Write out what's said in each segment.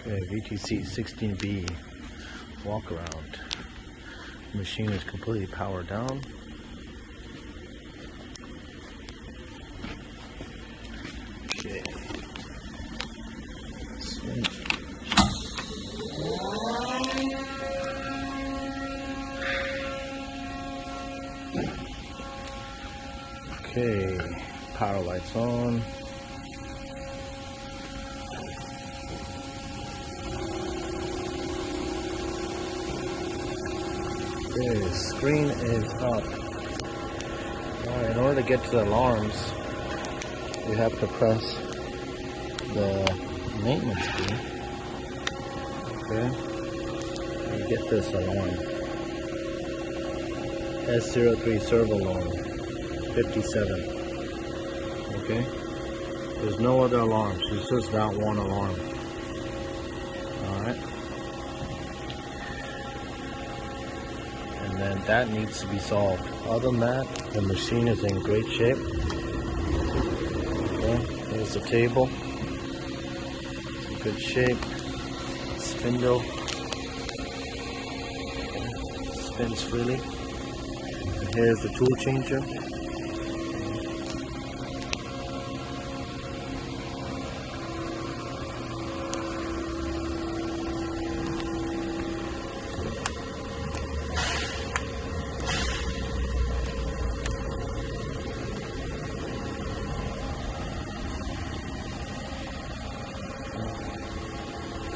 Okay, VTC-16B walk around. The machine is completely powered down. Okay. Okay, power lights on. Okay, screen is up. Alright, in order to get to the alarms, you have to press the maintenance key. Okay, and get this alarm. S03 servo alarm 57. Okay, there's no other alarms, it's just that one alarm. Alright. And then that needs to be solved. Other than that, the machine is in great shape. Okay, there's the table. It's in good shape. Spindle. Okay. Spins freely. And here's the tool changer.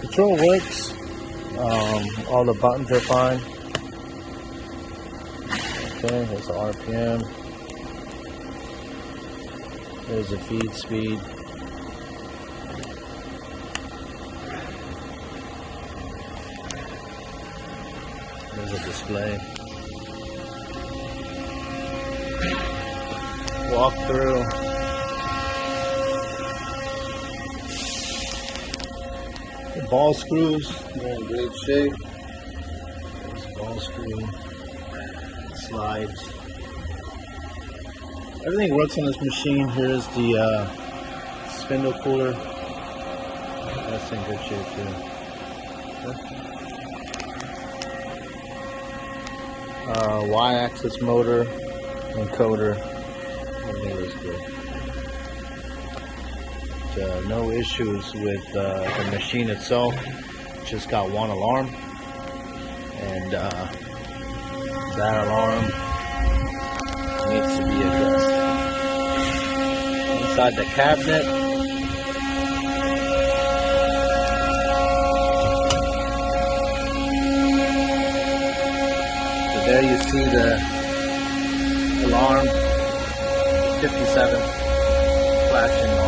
Control works. All the buttons are fine. Okay, there's the RPM. There's the feed speed. There's a display. Walk through. The ball screws, they're in great shape. There's the ball screw, slides. Everything works on this machine. Here's the spindle cooler. That's in good shape too. Y-axis motor, encoder, everything is good. No issues with the machine itself. Just got one alarm, and that alarm needs to be addressed. Inside the cabinet, so there you see the alarm 57 flashing on.